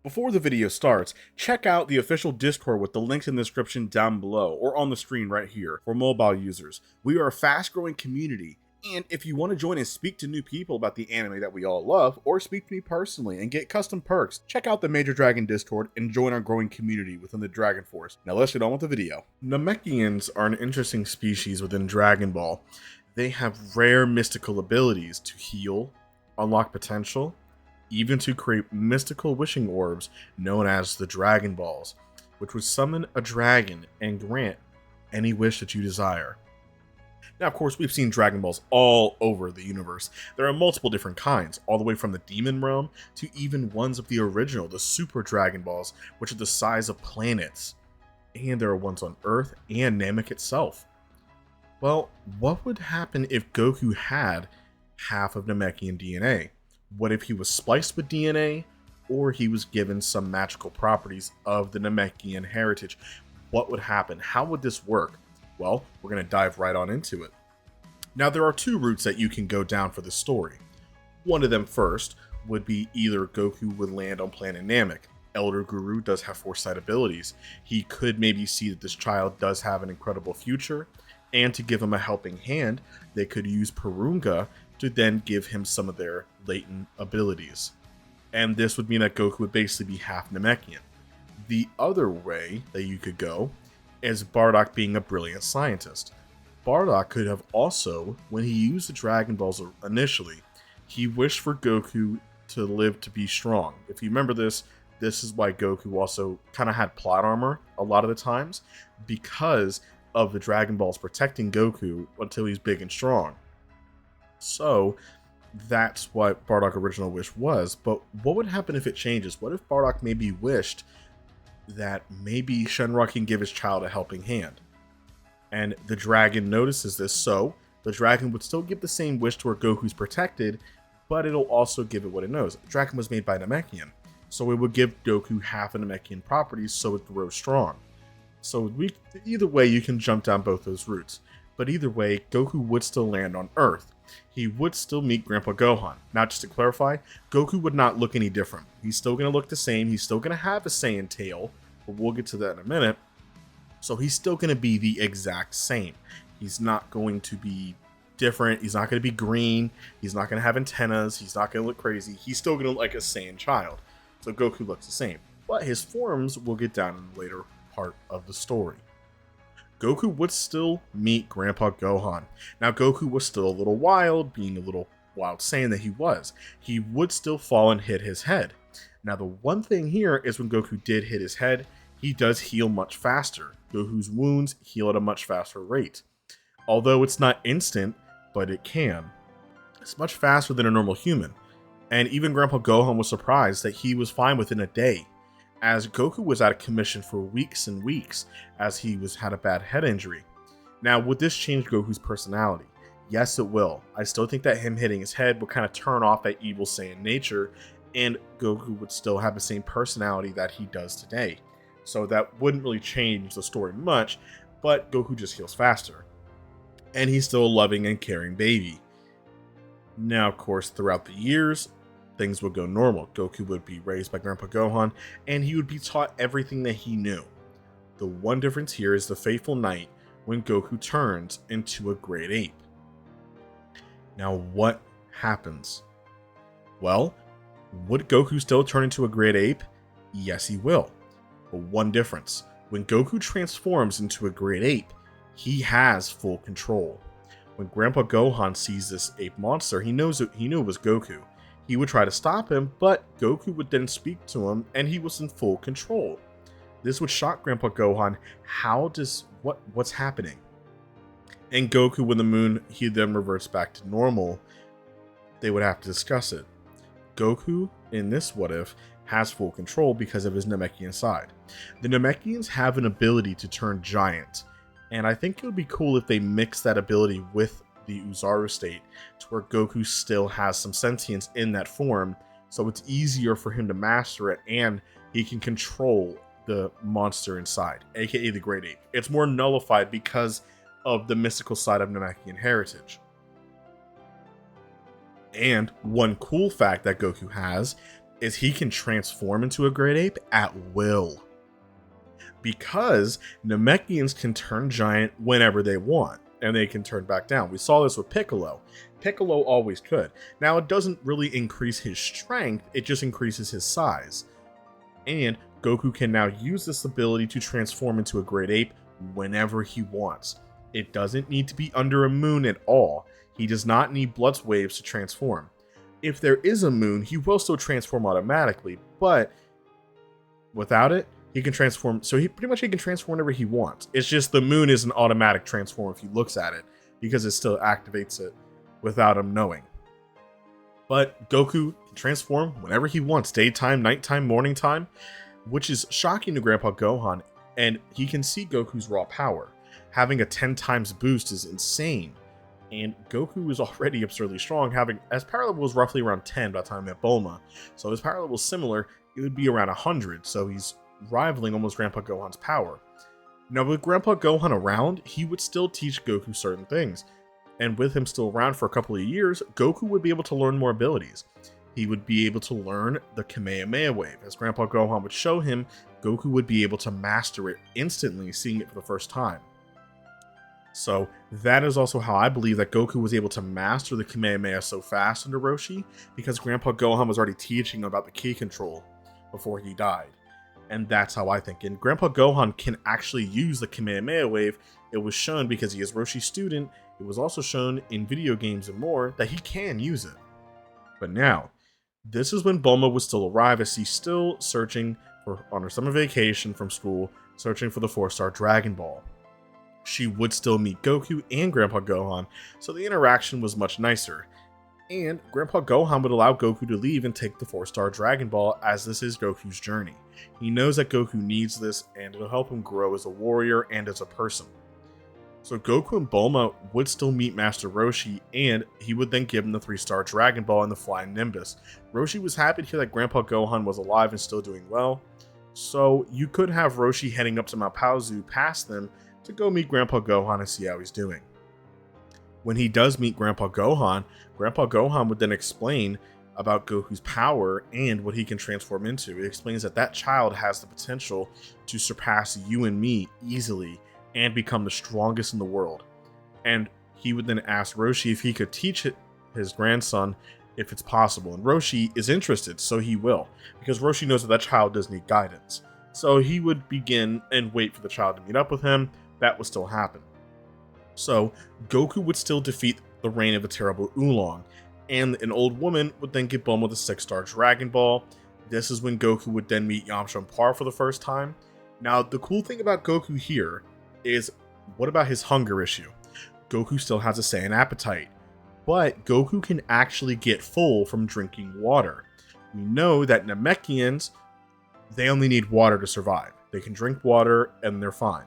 Before the video starts, check out the official Discord with the links in the description down below or on the screen right here for mobile users. We are a fast growing community, and if you want to join and speak to new people about the anime that we all love, or speak to me personally and get custom perks, check out the Major Dragon Discord and join our growing community within the Dragon Force. Now let's get on with the video. Namekians are an interesting species within Dragon Ball. They have rare mystical abilities to heal, unlock potential, even to create mystical wishing orbs known as the Dragon Balls, which would summon a dragon and grant any wish that you desire. Now, of course, we've seen Dragon Balls all over the universe. There are multiple different kinds, all the way from the Demon Realm to even ones of the original, the Super Dragon Balls, which are the size of planets. And there are ones on Earth and Namek itself. Well, what would happen if Goku had half of Namekian DNA? What if he was spliced with DNA, or he was given some magical properties of the Namekian heritage? What would happen? How would this work? Well, we're going to dive right on into it. Now, there are two routes that you can go down for this story. One of them first would be either Goku would land on planet Namek. Elder Guru does have foresight abilities. He could maybe see that this child does have an incredible future, and to give him a helping hand, they could use Purunga to then give him some of their latent abilities. And this would mean that Goku would basically be half Namekian. The other way that you could go is Bardock being a brilliant scientist. Bardock could have also, when he used the Dragon Balls initially, he wished for Goku to live to be strong. If you remember this is why Goku also kind of had plot armor a lot of the times, because of the Dragon Balls protecting Goku until he's big and strong. So that's what Bardock's original wish was. But what would happen if it changes? What if Bardock maybe wished that maybe Shenron can give his child a helping hand? And the dragon notices this, so the dragon would still give the same wish to where Goku's protected, but it'll also give it what it knows. The dragon was made by Namekian, so it would give Goku half of Namekian properties so it grows strong. So either way, you can jump down both those routes. But either way, Goku would still land on Earth. He would still meet Grandpa Gohan. Now, just to clarify, Goku would not look any different. He's still going to look the same. He's still going to have a Saiyan tail, but we'll get to that in a minute. So he's still going to be the exact same. He's not going to be different. He's not going to be green. He's not going to have antennas. He's not going to look crazy. He's still going to look like a Saiyan child. So Goku looks the same. But his forms will get down in the later part of the story. Goku would still meet Grandpa Gohan. Now, Goku was still a little wild, being a little wild Saiyan that he was. He would still fall and hit his head. Now, the one thing here is when Goku did hit his head, he does heal much faster. Goku's wounds heal at a much faster rate. Although it's not instant, but it can. It's much faster than a normal human. And even Grandpa Gohan was surprised that he was fine within a day, as Goku was out of commission for weeks and weeks as he had a bad head injury. Now, would this change Goku's personality? Yes, it will. I still think that him hitting his head would kind of turn off that evil Saiyan nature, and Goku would still have the same personality that he does today. So that wouldn't really change the story much, but Goku just heals faster. And he's still a loving and caring baby. Now, of course, throughout the years, things would go normal. Goku would be raised by Grandpa Gohan, and he would be taught everything that he knew. The one difference here is the fateful night when Goku turns into a great ape. Now, what happens? Well, would Goku still turn into a great ape? Yes, he will. But one difference. When Goku transforms into a great ape, he has full control. When Grandpa Gohan sees this ape monster, he knew it was Goku. He would try to stop him, but Goku would then speak to him, and he was in full control. This would shock Grandpa Gohan. What's happening? And Goku, when the moon, he then reverts back to normal, they would have to discuss it. Goku, in this what if, has full control because of his Namekian side. The Namekians have an ability to turn giant, and I think it would be cool if they mix that ability with the Oozaru state to where Goku still has some sentience in that form, so it's easier for him to master it and he can control the monster inside, aka the Great Ape. It's more nullified because of the mystical side of Namekian heritage. And one cool fact that Goku has is he can transform into a great ape at will. Because Namekians can turn giant whenever they want, and they can turn back down. We saw this with Piccolo. Piccolo always could. Now, it doesn't really increase his strength, it just increases his size. And Goku can now use this ability to transform into a great ape whenever he wants. It doesn't need to be under a moon at all. He does not need blood waves to transform. If there is a moon, he will still transform automatically, but without it, he can transform. So he can transform whenever he wants. It's just the moon is an automatic transform if he looks at it, because it still activates it without him knowing. But Goku can transform whenever he wants, daytime, nighttime, morning time, which is shocking to Grandpa Gohan, and he can see Goku's raw power. Having a 10 times boost is insane, and Goku is already absurdly strong, having, as power level was roughly around 10 by the time he met Bulma, so his power level is similar, it would be around 100, so he's rivaling almost Grandpa Gohan's power. Now with Grandpa Gohan around, he would still teach Goku certain things, and with him still around for a couple of years, Goku would be able to learn more abilities. He would be able to learn the Kamehameha wave. As Grandpa Gohan would show him, Goku would be able to master it instantly, seeing it for the first time. So that is also how I believe that Goku was able to master the Kamehameha so fast under Roshi, because Grandpa Gohan was already teaching him about the ki control before he died. And that's how I think. And Grandpa Gohan can actually use the Kamehameha wave. It was shown because he is Roshi's student. It was also shown in video games and more that he can use it. But now, this is when Bulma would still arrive, as he's still searching on her summer vacation from school, searching for the 4-star Dragon Ball. She would still meet Goku and Grandpa Gohan, so the interaction was much nicer. And Grandpa Gohan would allow Goku to leave and take the 4-star Dragon Ball, as this is Goku's journey. He knows that Goku needs this, and it'll help him grow as a warrior and as a person. So Goku and Bulma would still meet Master Roshi, and he would then give him the 3-star Dragon Ball and the Flying Nimbus. Roshi was happy to hear that Grandpa Gohan was alive and still doing well, so you could have Roshi heading up to Mount Paozu past them to go meet Grandpa Gohan and see how he's doing. When he does meet Grandpa Gohan would then explain about Goku's power and what he can transform into. It explains that that child has the potential to surpass you and me easily and become the strongest in the world. And he would then ask Roshi if he could teach his grandson if it's possible. And Roshi is interested, so he will, because Roshi knows that that child does need guidance. So he would begin and wait for the child to meet up with him. That would still happen. So Goku would still defeat the reign of the terrible Oolong, and an old woman would then give Bulma the 6-star Dragon Ball. This is when Goku would then meet Yamcha and Par for the first time. Now, the cool thing about Goku here is, what about his hunger issue? Goku still has a Saiyan appetite, but Goku can actually get full from drinking water. We know that Namekians, they only need water to survive. They can drink water and they're fine.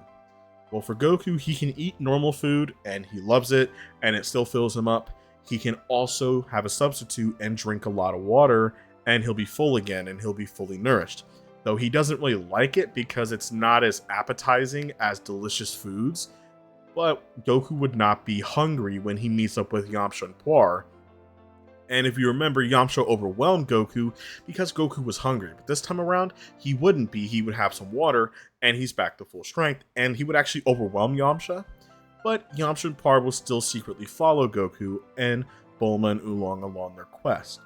Well, for Goku, he can eat normal food and he loves it and it still fills him up. He can also have a substitute and drink a lot of water and he'll be full again and he'll be fully nourished. Though he doesn't really like it because it's not as appetizing as delicious foods, but Goku would not be hungry when he meets up with Yamcha and Puar. And if you remember, Yamcha overwhelmed Goku because Goku was hungry. But this time around, he wouldn't be. He would have some water, and he's back to full strength. And he would actually overwhelm Yamcha. But Yamcha and Puar will still secretly follow Goku and Bulma and Oolong along their quest.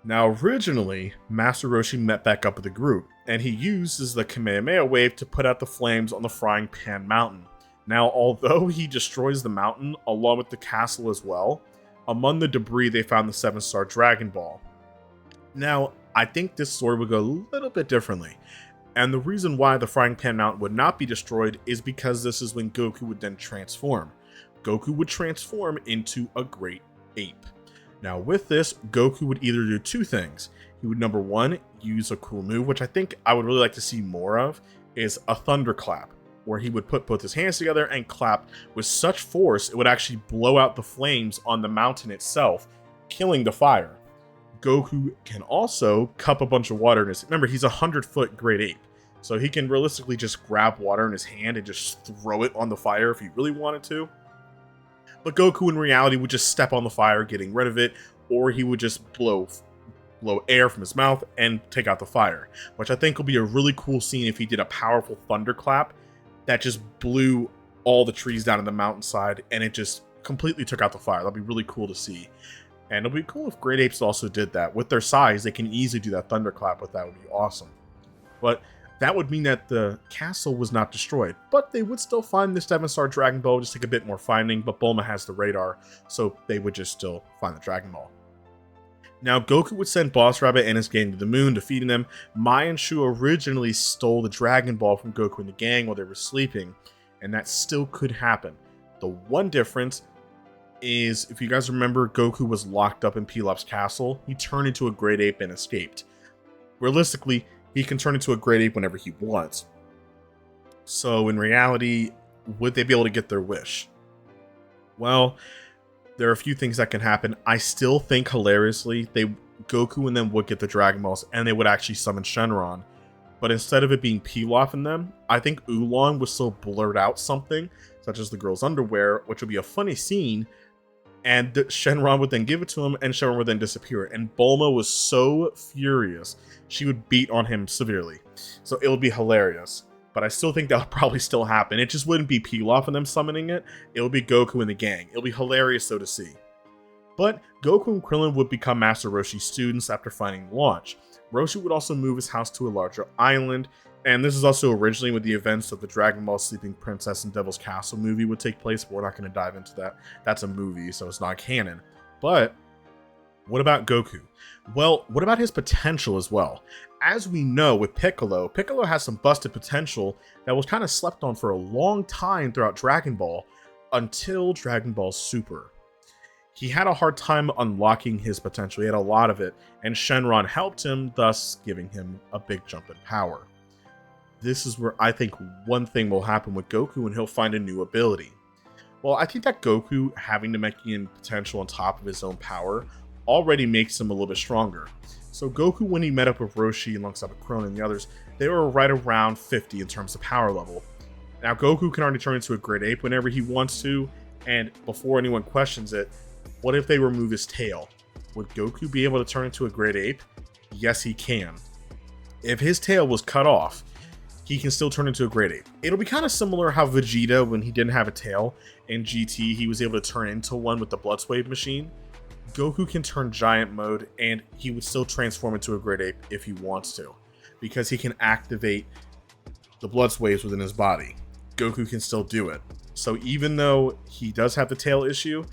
Now, originally, Master Roshi met back up with the group, and he uses the Kamehameha wave to put out the flames on the Frying Pan Mountain. Now, although he destroys the mountain along with the castle as well, among the debris, they found the 7-star Dragon Ball. Now, I think this story would go a little bit differently. And the reason why the Frying Pan Mountain would not be destroyed is because this is when Goku would then transform. Goku would transform into a great ape. Now, with this, Goku would either do two things. He would, number one, use a cool move, which I think I would really like to see more of, is a thunderclap, where he would put both his hands together and clap with such force it would actually blow out the flames on the mountain itself, killing the fire. Goku can also cup a bunch of water in his... Remember, he's a 100-foot great ape, so he can realistically just grab water in his hand and just throw it on the fire if he really wanted to. But Goku in reality would just step on the fire, getting rid of it, or he would just blow blow air from his mouth and take out the fire, which I think will be a really cool scene if he did a powerful thunderclap that just blew all the trees down in the mountainside and it just completely took out the fire. That'd be really cool to see. And it'll be cool if great apes also did that. With their size, they can easily do that thunderclap with that. Would be awesome. But that would mean that the castle was not destroyed, but they would still find this 7-star Dragon Ball, just take a bit more finding, but Bulma has the radar, so they would just still find the Dragon Ball. Now, Goku would send Boss Rabbit and his gang to the moon, defeating them. Mai and Shu originally stole the Dragon Ball from Goku and the gang while they were sleeping, and that still could happen. The one difference is, if you guys remember, Goku was locked up in Pilaf's castle. He turned into a great ape and escaped. Realistically, he can turn into a great ape whenever he wants. So in reality, would they be able to get their wish? Well, there are a few things that can happen. I still think, hilariously, Goku and them would get the Dragon Balls and they would actually summon Shenron. But instead of it being Pilaf and them, I think Oolong would still blurt out something, such as the girl's underwear, which would be a funny scene. And Shenron would then give it to him, and Shenron would then disappear. And Bulma was so furious, she would beat on him severely. So it would be hilarious. But I still think that would probably still happen. It just wouldn't be Pilaf and them summoning it. It would be Goku and the gang. It'll be hilarious, so to see. But Goku and Krillin would become Master Roshi's students after finding launch. Roshi would also move his house to a larger island. And this is also originally with the events of the Dragon Ball Sleeping Princess and Devil's Castle movie would take place, but we're not going to dive into that. That's a movie, so it's not canon. But what about Goku? Well, what about his potential as well? As we know with Piccolo, Piccolo has some busted potential that was kind of slept on for a long time throughout Dragon Ball, until Dragon Ball Super. He had a hard time unlocking his potential. He had a lot of it, and Shenron helped him, thus giving him a big jump in power. This is where I think one thing will happen with Goku, and he'll find a new ability. Well, I think that Goku having Namekian potential on top of his own power already makes him a little bit stronger. So Goku, when he met up with Roshi alongside with Krillin and the others, they were right around 50 in terms of power level. Now Goku can already turn into a great ape whenever he wants to, and before anyone questions it, what if they remove his tail? Would Goku be able to turn into a great ape? Yes, he can. If his tail was cut off, he can still turn into a great ape. It'll be kind of similar how Vegeta, when he didn't have a tail, in GT, he was able to turn into one with the Blood Swave machine. Goku can turn giant mode, and he would still transform into a great ape if he wants to, because he can activate the Blood Swaves within his body. Goku can still do it. So even though he does have the tail issue,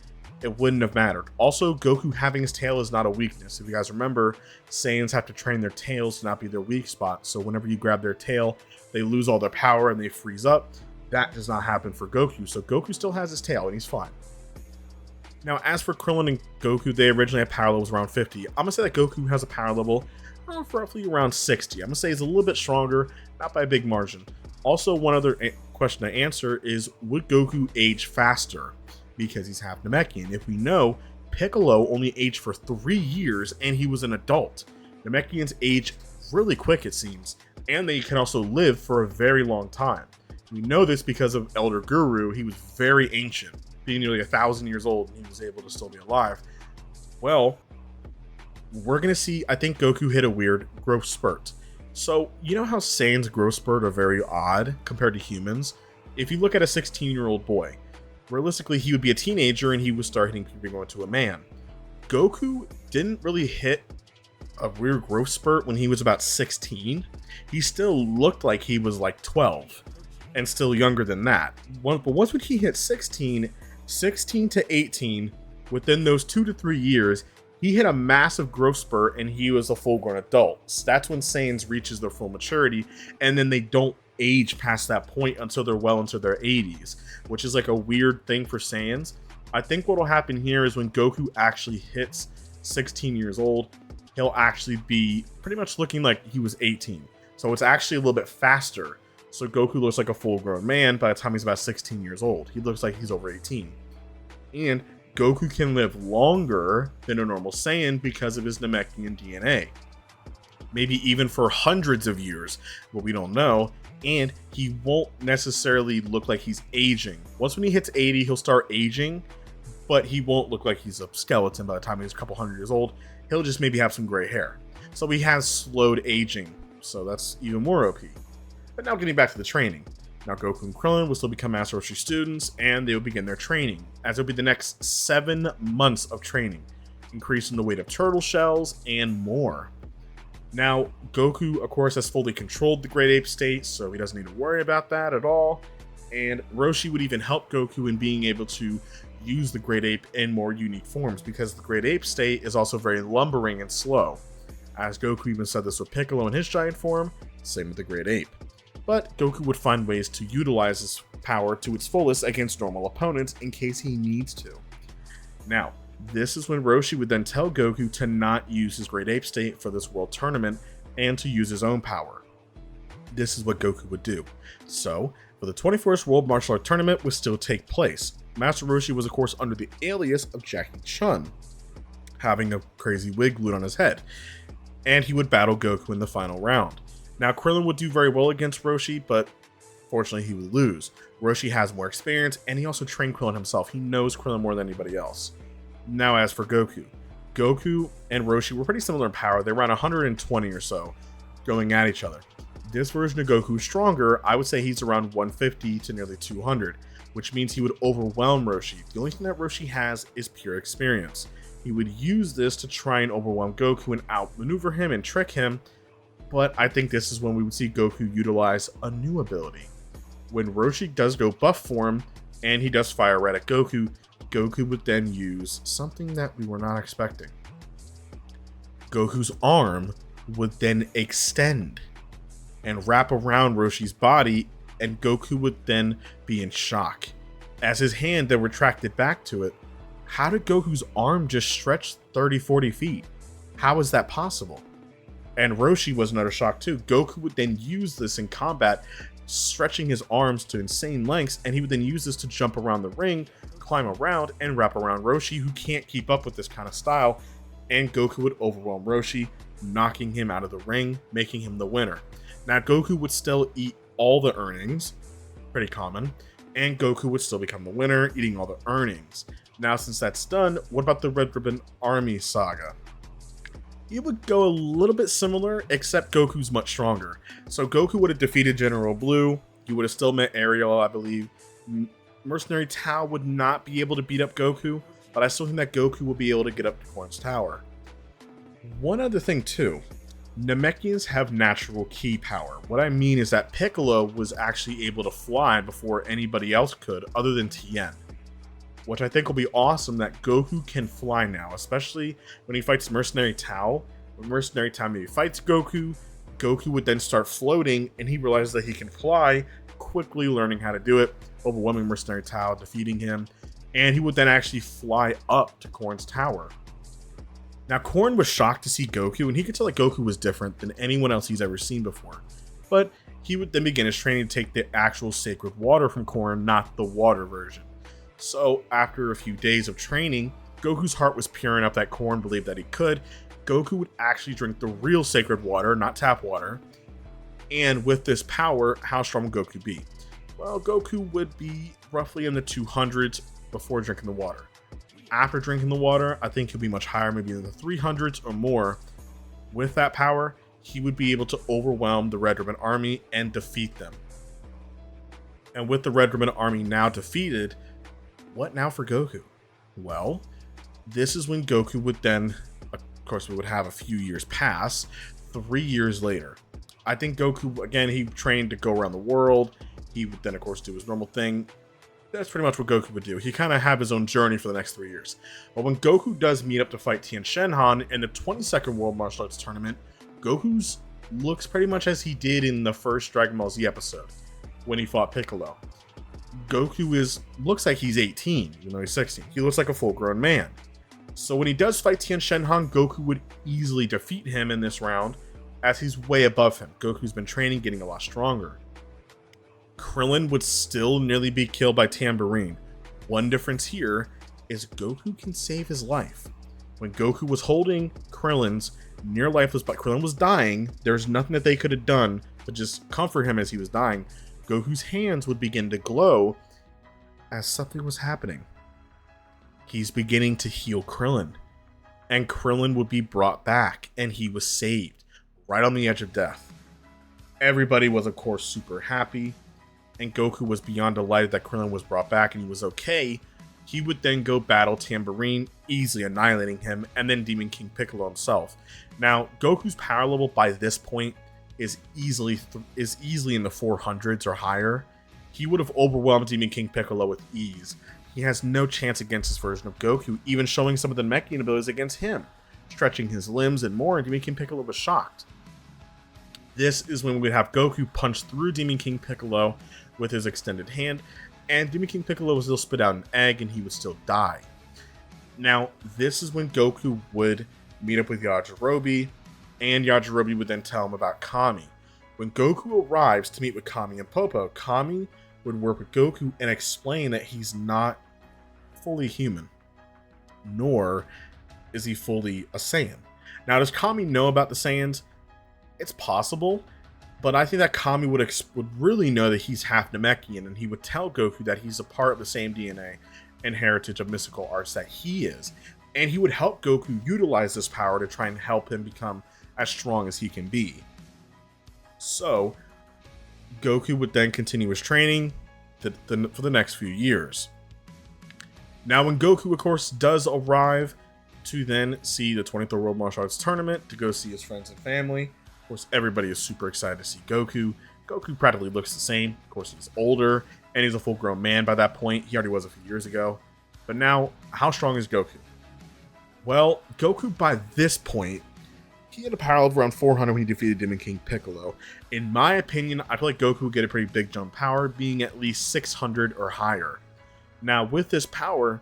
it wouldn't have mattered. Also, Goku having his tail is not a weakness. If you guys remember, Saiyans have to train their tails to not be their weak spot. So whenever you grab their tail, they lose all their power and they freeze up. That does not happen for Goku. So Goku still has his tail and he's fine. Now, as for Krillin and Goku, they originally had power levels around 50. I'm going to say that Goku has a power level of roughly around 60. I'm going to say he's a little bit stronger, not by a big margin. Also, one other question to answer is, would Goku age faster? Because he's half Namekian. If we know, Piccolo only aged for 3 years and he was an adult. Namekians age really quick, it seems, and they can also live for a very long time. We know this because of Elder Guru. He was very ancient, being nearly 1,000 years old, and he was able to still be alive. Well, we're going to see, I think Goku hit a weird growth spurt. So, you know how Saiyan's growth spurt are very odd compared to humans? If you look at a 16-year-old boy, realistically, he would be a teenager and he would start hitting puberty into a man. Goku didn't really hit a weird growth spurt when he was about 16. He still looked like he was like 12 and still younger than that. But once when he hit 16 to 18, within those 2 to 3 years, he hit a massive growth spurt and he was a full-grown adult. So that's when Saiyans reaches their full maturity, and then they don't age past that point until they're well into their 80s, which is like a weird thing for Saiyans. I think what will happen here is when Goku actually hits 16 years old, he'll actually be pretty much looking like he was 18. So it's actually a little bit faster. So Goku looks like a full-grown man by the time he's about 16 years old. He looks like he's over 18. And Goku can live longer than a normal Saiyan because of his Namekian DNA. Maybe even for hundreds of years, but we don't know. And he won't necessarily look like he's aging. Once when he hits 80, he'll start aging, but he won't look like he's a skeleton by the time he's a couple hundred years old. He'll just maybe have some gray hair. So he has slowed aging, so that's even more OP. But now getting back to the training. Now Goku and Krillin will still become Master Roshi students, and they will begin their training, as it will be the next 7 months of training, increasing the weight of turtle shells and more. Now, Goku, of course, has fully controlled the Great Ape state, so he doesn't need to worry about that at all. And Roshi would even help Goku in being able to use the Great Ape in more unique forms, because the Great Ape state is also very lumbering and slow. As Goku even said this with Piccolo in his giant form, same with the Great Ape. But Goku would find ways to utilize his power to its fullest against normal opponents in case he needs to. Now, this is when Roshi would then tell Goku to not use his Great Ape state for this world tournament and to use his own power. This is what Goku would do. So, for the 21st World Martial Art Tournament would still take place. Master Roshi was of course under the alias of Jackie Chun, having a crazy wig glued on his head, and he would battle Goku in the final round. Now, Krillin would do very well against Roshi, but fortunately he would lose. Roshi has more experience, and he also trained Krillin himself. He knows Krillin more than anybody else. Now, as for Goku. Goku and Roshi were pretty similar in power. They were around 120 or so, going at each other. This version of Goku is stronger. I would say he's around 150 to nearly 200, which means he would overwhelm Roshi. The only thing that Roshi has is pure experience. He would use this to try and overwhelm Goku and outmaneuver him and trick him, but I think this is when we would see Goku utilize a new ability. When Roshi does go buff form, and he does fire right at Goku, Goku would then use something that we were not expecting. Goku's arm would then extend and wrap around Roshi's body, and Goku would then be in shock. As his hand then retracted back to it, how did Goku's arm just stretch 30-40 feet? How is that possible? And Roshi was another shock too. Goku would then use this in combat, stretching his arms to insane lengths, and he would then use this to jump around the ring, climb around, and wrap around Roshi, who can't keep up with this kind of style, and Goku would overwhelm Roshi, knocking him out of the ring, making him the winner. Now, Goku would still eat all the earnings, pretty common, and Goku would still become the winner, eating all the earnings. Now, since that's done, what about the Red Ribbon Army saga? It would go a little bit similar, except Goku's much stronger. So Goku would have defeated General Blue. He would have still met Ariel, I believe. Mercenary Tao would not be able to beat up Goku, but I still think that Goku will be able to get up to Korin's tower. One other thing too, Namekians have natural ki power. What I mean is that Piccolo was actually able to fly before anybody else could, other than Tien. Which I think will be awesome that Goku can fly now, especially when he fights Mercenary Tao. When Mercenary Tao maybe fights Goku, Goku would then start floating, and he realizes that he can fly, quickly learning how to do it, overwhelming Mercenary Tao, defeating him, and he would then actually fly up to Korin's tower. Now, Korin was shocked to see Goku, and he could tell that Goku was different than anyone else he's ever seen before. But he would then begin his training to take the actual sacred water from Korin, not the water version. So, after a few days of training, Goku's heart was pure enough that Korin believed that he could. Goku would actually drink the real sacred water, not tap water. And with this power, how strong would Goku be? Well, Goku would be roughly in the 200s before drinking the water. After drinking the water, I think he'll be much higher, maybe in the 300s or more. With that power, he would be able to overwhelm the Red Ribbon Army and defeat them. And with the Red Ribbon Army now defeated, what now for Goku? Well, this is when Goku would then, of course, we would have a few years pass, 3 years later. I think Goku, again, he trained to go around the world. He would then, of course, do his normal thing. That's pretty much what Goku would do. He kind of have his own journey for the next 3 years. But when Goku does meet up to fight Tien Shinhan in the 22nd World Martial Arts Tournament, Goku's looks pretty much as he did in the first Dragon Ball Z episode when he fought Piccolo. Goku looks like he's 18, even though he's 16. He looks like a full-grown man. So when he does fight Tien Shinhan, Goku would easily defeat him in this round, as he's way above him. Goku's been training, getting a lot stronger. Krillin would still nearly be killed by Tambourine. One difference here is Goku can save his life. When Goku was holding Krillin's near lifeless, but Krillin was dying, there's nothing that they could have done but just comfort him as he was dying. Goku's hands would begin to glow as something was happening. He's beginning to heal Krillin. and Krillin would be brought back, and he was saved, right on the edge of death. Everybody was, of course, super happy, and Goku was beyond delighted that Krillin was brought back and he was okay. He would then go battle Tambourine, easily annihilating him, and then Demon King Piccolo himself. Now, Goku's power level by this point is easily in the 400s or higher. He would have overwhelmed Demon King Piccolo with ease. He has no chance against this version of Goku, even showing some of the Namekian abilities against him, stretching his limbs and more, and Demon King Piccolo was shocked. This is when we would have Goku punch through Demon King Piccolo with his extended hand, and Demon King Piccolo would still spit out an egg and he would still die. Now, this is when Goku would meet up with Yajirobe, and Yajirobe would then tell him about Kami. When Goku arrives to meet with Kami and Popo, Kami would work with Goku and explain that he's not fully human, nor is he fully a Saiyan. Now, does Kami know about the Saiyans? It's possible, but I think that Kami would really know that he's half Namekian, and he would tell Goku that he's a part of the same DNA and heritage of mystical arts that he is, and he would help Goku utilize this power to try and help him become as strong as he can be. So, Goku would then continue his training for the next few years. Now, when Goku, of course, does arrive to then see the 23rd World Martial Arts Tournament, to go see his friends and family, of course, everybody is super excited to see Goku. Goku practically looks the same. Of course, he's older, and he's a full-grown man by that point. He already was a few years ago. But now, how strong is Goku? Well, Goku, by this point, he had a power of around 400 when he defeated Demon King Piccolo. In my opinion, I feel like Goku would get a pretty big jump power, being at least 600 or higher. Now, with this power,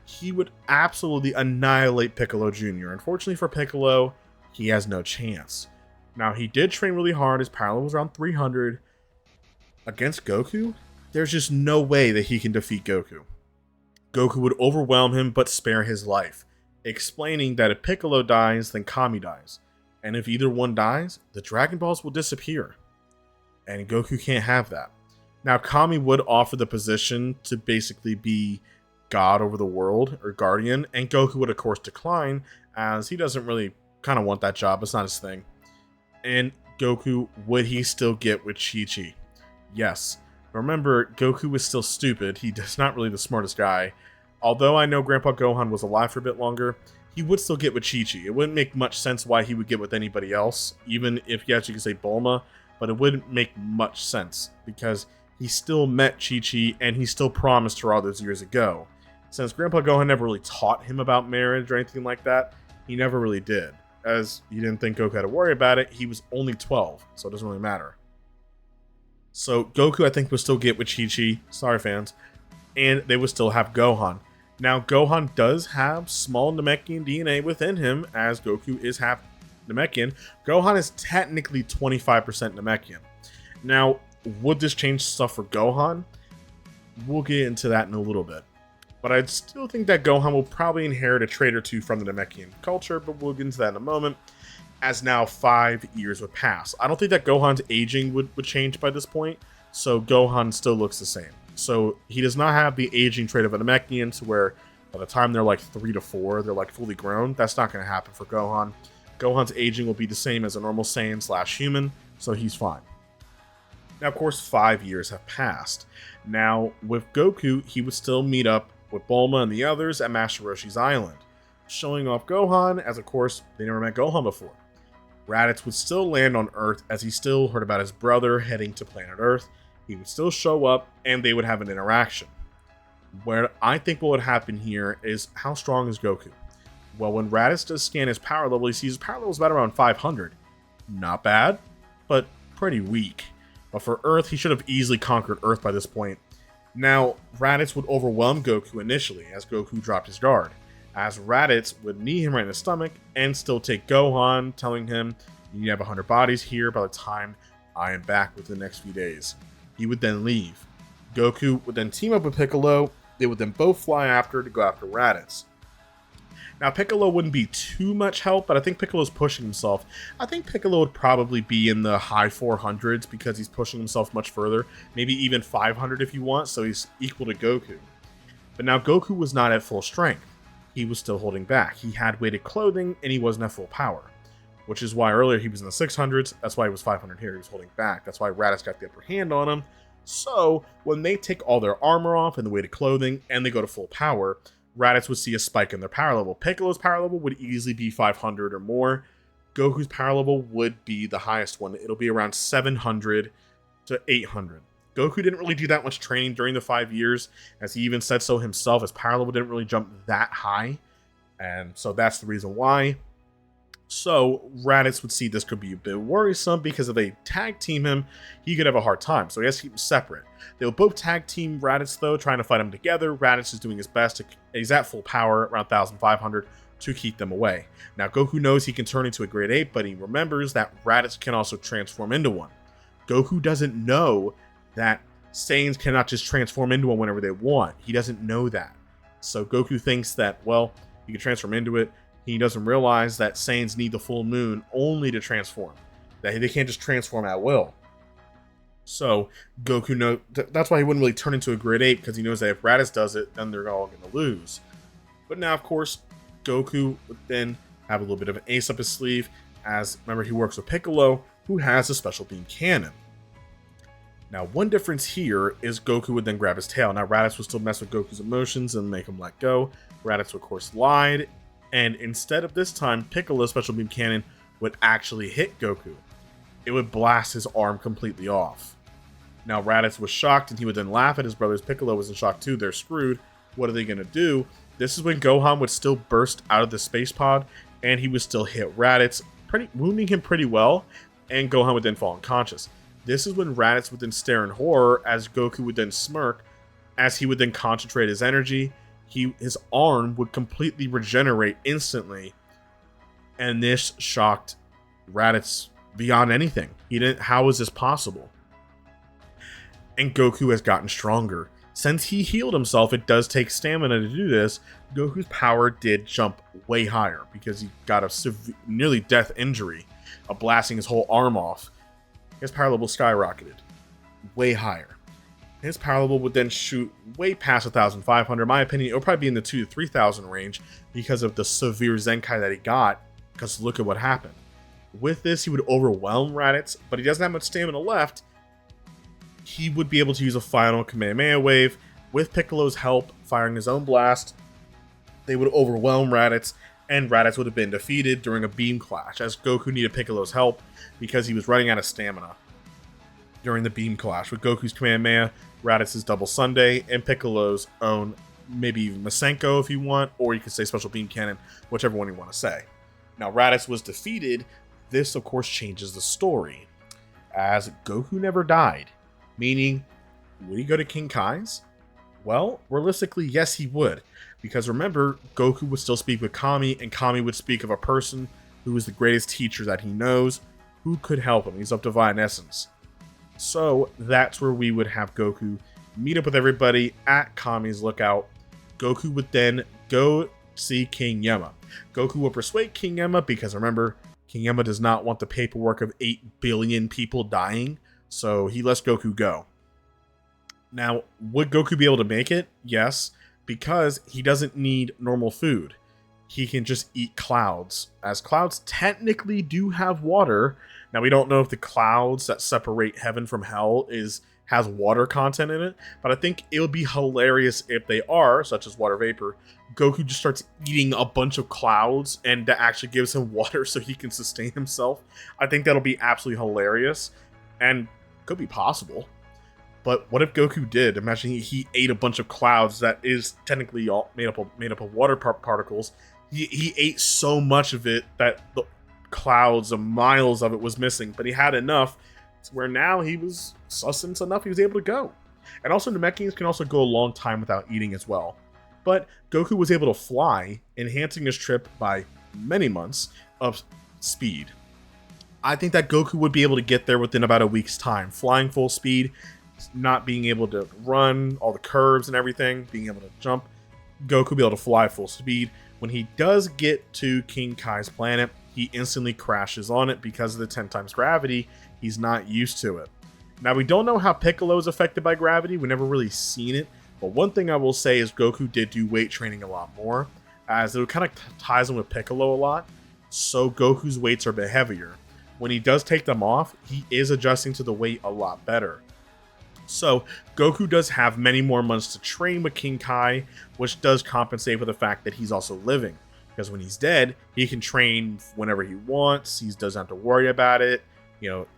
he would absolutely annihilate Piccolo Jr. Unfortunately for Piccolo, he has no chance. Now, he did train really hard. His power level was around 300. Against Goku, there's just no way that he can defeat Goku. Goku would overwhelm him but spare his life, explaining that if Piccolo dies, then Kami dies. And if either one dies, the Dragon Balls will disappear. And Goku can't have that. Now, Kami would offer the position to basically be God over the world, or Guardian, and Goku would, of course, decline, as he doesn't really kind of want that job. It's not his thing. And Goku, would he still get with Chi-Chi? Yes. Remember, Goku is still stupid. He's not really the smartest guy. Although I know Grandpa Gohan was alive for a bit longer, he would still get with Chi-Chi. It wouldn't make much sense why he would get with anybody else, even if yes, you could say Bulma, but it wouldn't make much sense, because he still met Chi-Chi, and he still promised her all those years ago. Since Grandpa Gohan never really taught him about marriage or anything like that, he never really did, as he didn't think Goku had to worry about it. He was only 12, so it doesn't really matter. So Goku, I think, would still get with Chi-Chi, sorry fans, and they would still have Gohan. Now, Gohan does have small Namekian DNA within him, as Goku is half Namekian. Gohan is technically 25% Namekian. Now, would this change stuff for Gohan? We'll get into that in a little bit. But I'd still think that Gohan will probably inherit a trait or two from the Namekian culture, but we'll get into that in a moment, as now 5 years would pass. I don't think that Gohan's aging would change by this point, so Gohan still looks the same. So he does not have the aging trait of a Namekian, to where by the time they're like 3 to 4, they're like fully grown. That's not going to happen for Gohan. Gohan's aging will be the same as a normal Saiyan/human, so he's fine. Now, of course, 5 years have passed. Now, with Goku, he would still meet up with Bulma and the others at Master Roshi's island, showing off Gohan, as of course, they never met Gohan before. Raditz would still land on Earth, as he still heard about his brother heading to planet Earth. He would still show up, and they would have an interaction. Where I think what would happen here is, how strong is Goku? Well, when Raditz does scan his power level, he sees his power level is about around 500. Not bad, but pretty weak. But for Earth, he should have easily conquered Earth by this point. Now, Raditz would overwhelm Goku initially, as Goku dropped his guard, as Raditz would knee him right in the stomach and still take Gohan, telling him, "You have 100 bodies here by the time I am back within the next few days." He would then leave. Goku would then team up with Piccolo. They would then both fly after to go after Raditz. Now, Piccolo wouldn't be too much help, but I think Piccolo's pushing himself. I think Piccolo would probably be in the high 400s because he's pushing himself much further. Maybe even 500 if you want, so he's equal to Goku. But now Goku was not at full strength. he was still holding back. He had weighted clothing, and he wasn't at full power. Which is why earlier he was in the 600s. That's why he was 500 here. He was holding back. That's why Raditz got the upper hand on him. So, when they take all their armor off and the weighted clothing, and they go to full power, Raditz would see a spike in their power level. Piccolo's power level would easily be 500 or more. Goku's power level would be the highest one. It'll be around 700 to 800. Goku didn't really do that much training during the 5 years, as he even said so himself. His power level didn't really jump that high, and so that's the reason why. So Raditz would see this could be a bit worrisome, because if they tag team him, he could have a hard time. So he has to keep them separate. They'll both tag team Raditz though, trying to fight him together. Raditz is doing his best. He's at full power, around 1,500, to keep them away. Now Goku knows he can turn into a grade 8, but he remembers that Raditz can also transform into one. Goku doesn't know that Saiyans cannot just transform into one whenever they want. He doesn't know that. So Goku thinks that, well, he can transform into it. He doesn't realize that Saiyans need the full moon only to transform. That they can't just transform at will. So Goku knows that's why he wouldn't really turn into a grade 8, because he knows that if Raditz does it, then they're all going to lose. But now, of course, Goku would then have a little bit of an ace up his sleeve, as remember he works with Piccolo, who has a special beam cannon. Now, one difference here is Goku would then grab his tail. Now, Raditz would still mess with Goku's emotions and make him let go. Raditz, of course, lied, and instead of this time, Piccolo's special beam cannon would actually hit Goku. It would blast his arm completely off. Now, Raditz was shocked, and he would then laugh at his brothers. Piccolo was in shock too. They're screwed. What are they going to do? This is when Gohan would still burst out of the space pod, and he would still hit Raditz, wounding him pretty well, and Gohan would then fall unconscious. This is when Raditz would then stare in horror, as Goku would then smirk, as he would then concentrate his energy. His arm would completely regenerate instantly, and this shocked Raditz beyond anything. How is this possible? And Goku has gotten stronger. Since he healed himself, it does take stamina to do this. Goku's power did jump way higher, because he got a nearly death injury of blasting his whole arm off. His power level skyrocketed way higher. His power level would then shoot way past 1,500. In my opinion, it would probably be in the 2,000 to 3,000 range, because of the severe Zenkai that he got, because look at what happened. With this, he would overwhelm Raditz, but he doesn't have much stamina left. He would be able to use a final Kamehameha wave. With Piccolo's help, firing his own blast, they would overwhelm Raditz, and Raditz would have been defeated during a beam clash, as Goku needed Piccolo's help because he was running out of stamina during the beam clash. With Goku's Kamehameha, Raditz's double Sunday, and Piccolo's own, maybe even Masenko if you want, or you could say special beam cannon, whichever one you want to say. Now, Raditz was defeated. This, of course, changes the story, as Goku never died. Meaning, would he go to King Kai's? Well, realistically, yes, he would. Because remember, Goku would still speak with Kami, and Kami would speak of a person who is the greatest teacher that he knows, who could help him. He's of divine essence. So, that's where we would have Goku meet up with everybody at Kami's lookout. Goku would then go see King Yama. Goku will persuade King Yama, because remember, King Yama does not want the paperwork of 8 billion people dying. So he lets Goku go. Now, would Goku be able to make it? Yes, because he doesn't need normal food. He can just eat clouds, as clouds technically do have water. Now, we don't know if the clouds that separate heaven from hell has water content in it, but I think it would be hilarious if they are, such as water vapor. Goku just starts eating a bunch of clouds, and that actually gives him water so he can sustain himself. I think that'll be absolutely hilarious, and could be possible. But what if Goku did? Imagine he ate a bunch of clouds that is technically all made up of water particles. He ate so much of it that the clouds of miles of it was missing, but he had enough to where now he was sustenance enough, he was able to go. And also, Namekians can also go a long time without eating as well. But Goku was able to fly, enhancing his trip by many months of speed. I think that Goku would be able to get there within about a week's time. Flying full speed, not being able to run all the curves and everything, being able to jump. Goku will be able to fly full speed. When he does get to King Kai's planet, he instantly crashes on it because of the 10 times gravity. He's not used to it. Now, we don't know how Piccolo is affected by gravity. We've never really seen it. But one thing I will say is Goku did do weight training a lot more. as it kind of ties him with Piccolo a lot, so Goku's weights are a bit heavier. When he does take them off, he is adjusting to the weight a lot better. So Goku does have many more months to train with King Kai, which does compensate for the fact that he's also living. Because when he's dead, he can train whenever he wants. He doesn't have to worry about it,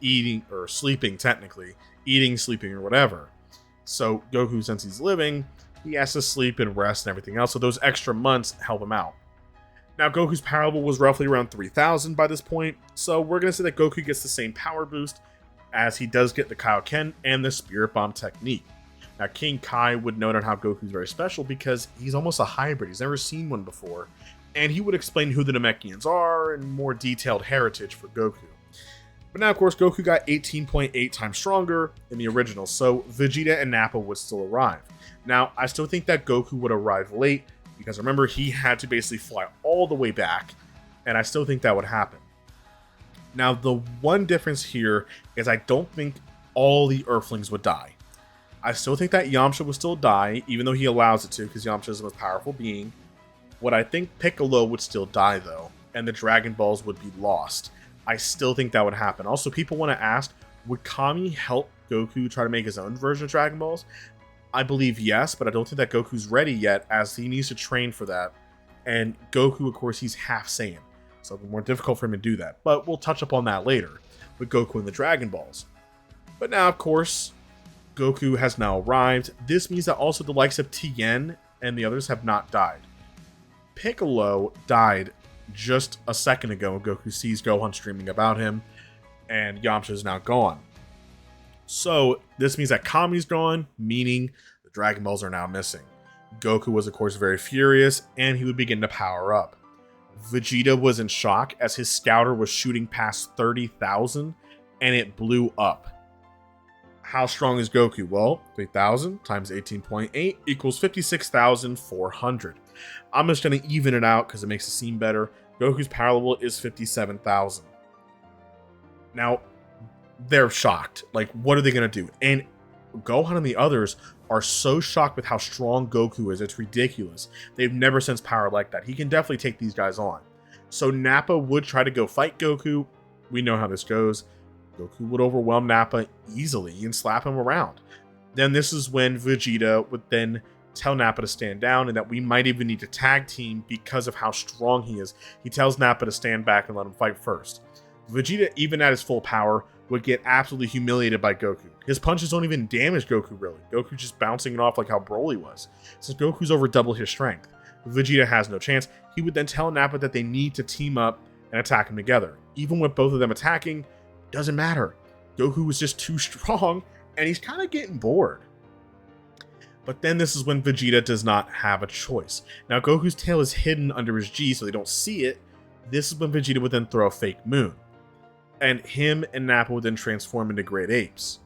eating or sleeping technically, eating, sleeping, or whatever. So Goku, since he's living, he has to sleep and rest and everything else. So those extra months help him out. Now, Goku's power level was roughly around 3,000 by this point, so we're going to say that Goku gets the same power boost as he does get the Kaioken and the Spirit Bomb technique. Now, King Kai would note on how Goku's very special because he's almost a hybrid. He's never seen one before, and he would explain who the Namekians are and more detailed heritage for Goku. But now, of course, Goku got 18.8 times stronger in the original, so Vegeta and Nappa would still arrive. Now, I still think that Goku would arrive late, because remember, he had to basically fly all the way back, and I still think that would happen. Now, the one difference here is I don't think all the Earthlings would die. I still think that Yamcha would still die, even though he allows it to, because Yamcha is the most powerful being. What I think Piccolo would still die, though, and the Dragon Balls would be lost. I still think that would happen. Also, people want to ask, would Kami help Goku try to make his own version of Dragon Balls? I believe yes, but I don't think that Goku's ready yet, as he needs to train for that. And Goku, of course, he's half Saiyan, so it'll be more difficult for him to do that. But we'll touch upon that later, with Goku and the Dragon Balls. But now, of course, Goku has now arrived. This means that also the likes of Tien and the others have not died. Piccolo died just a second ago. Goku sees Gohan streaming about him, and Yamcha is now gone. So this means that Kami's gone, meaning the Dragon Balls are now missing. Goku was, of course, very furious, and he would begin to power up. Vegeta was in shock as his scouter was shooting past 30,000, and it blew up. How strong is Goku? Well, 3,000 times 18.8 equals 56,400. I'm just going to even it out because it makes it seem better. Goku's power level is 57,000. Now, they're shocked. Like, what are they going to do? And Gohan and the others are so shocked with how strong Goku is. It's ridiculous. They've never sensed power like that. He can definitely take these guys on. So Nappa would try to go fight Goku. We know how this goes. Goku would overwhelm Nappa easily and slap him around. Then this is when Vegeta would then tell Nappa to stand down and that we might even need to tag team because of how strong he is. He tells Nappa to stand back and let him fight first. Vegeta, even at his full power, would get absolutely humiliated by Goku. His punches don't even damage Goku, really. Goku's just bouncing it off like how Broly was. Since Goku's over double his strength, Vegeta has no chance. He would then tell Nappa that they need to team up and attack him together. Even with both of them attacking, doesn't matter. Goku was just too strong, and he's kind of getting bored. But then this is when Vegeta does not have a choice. Now, Goku's tail is hidden under his G, so they don't see it. This is when Vegeta would then throw a fake moon. And him and Nappa would then transform into great apes.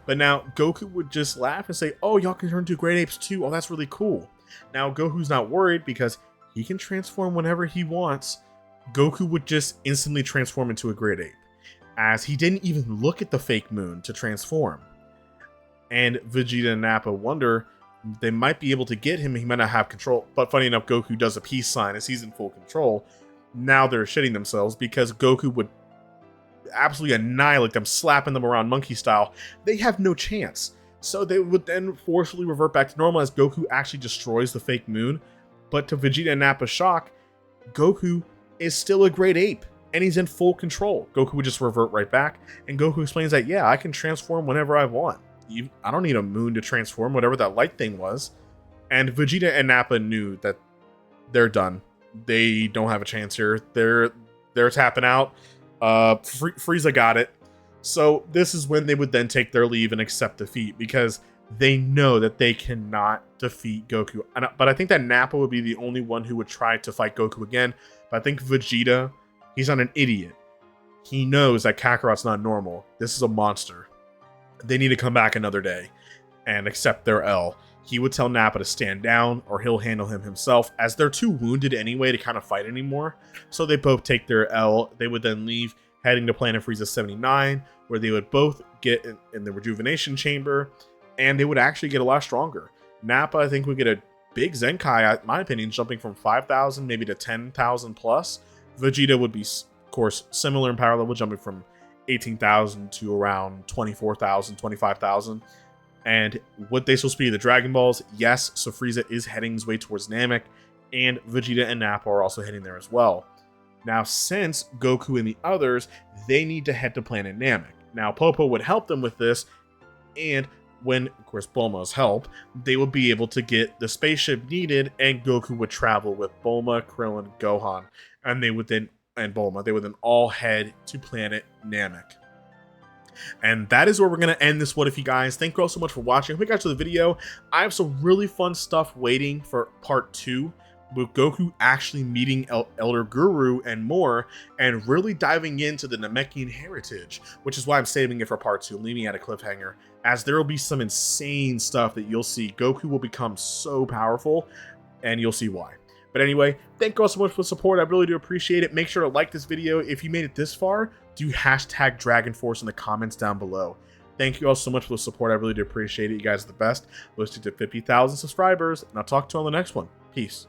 But now, Goku would just laugh and say, oh, y'all can turn into great apes too. Oh, that's really cool. Now, Goku's not worried because he can transform whenever he wants. Goku would just instantly transform into a great ape, as he didn't even look at the fake moon to transform. And Vegeta and Nappa wonder, they might be able to get him, he might not have control. But funny enough, Goku does a peace sign as he's in full control. Now they're shitting themselves because Goku would absolutely annihilate them, slapping them around monkey style. They have no chance. So they would then forcefully revert back to normal as Goku actually destroys the fake moon. But to Vegeta and Nappa's shock, Goku is still a great ape, and he's in full control. Goku would just revert right back, and Goku explains that, yeah, I can transform whenever I want. I don't need a moon to transform, whatever that light thing was. And Vegeta and Nappa knew that they're done. They don't have a chance here. They're tapping out. Frieza got it. So this is when they would then take their leave and accept defeat, because they know that they cannot defeat Goku. But I think that Nappa would be the only one who would try to fight Goku again. But I think Vegeta, he's not an idiot. He knows that Kakarot's not normal. This is a monster. They need to come back another day and accept their L. He would tell Nappa to stand down, or he'll handle him himself, as they're too wounded anyway to kind of fight anymore. So they both take their L. They would then leave, heading to Planet Frieza 79, where they would both get in the rejuvenation chamber, and they would actually get a lot stronger. Nappa, I think, would get a big Zenkai, in my opinion, jumping from 5,000 maybe to 10,000 plus. Vegeta would be, of course, similar in power level, jumping from 18,000 to around 24,000, 25,000. And would they still speed the Dragon Balls? Yes, so Frieza is heading his way towards Namek, and Vegeta and Nappa are also heading there as well. Now, since Goku and the others, they need to head to planet Namek. Now, Popo would help them with this, and when, of course, Bulma's help, they would be able to get the spaceship needed, and Goku would travel with Bulma, Krillin, Gohan, and they would then, and Bulma, they would then all head to planet Namek. And that is where we're going to end this What If, you guys. Thank you all so much for watching. If you got to the video, I have some really fun stuff waiting for part 2, with Goku actually meeting Elder Guru and more, and really diving into the Namekian heritage, which is why I'm saving it for part 2, leaving it at a cliffhanger, as there will be some insane stuff that you'll see. Goku will become so powerful, and you'll see why. But anyway, thank you all so much for the support. I really do appreciate it. Make sure to like this video. If you made it this far, do hashtag Dragon Force in the comments down below. Thank you all so much for the support. I really do appreciate it. You guys are the best. Let's get to 50,000 subscribers, and I'll talk to you on the next one. Peace.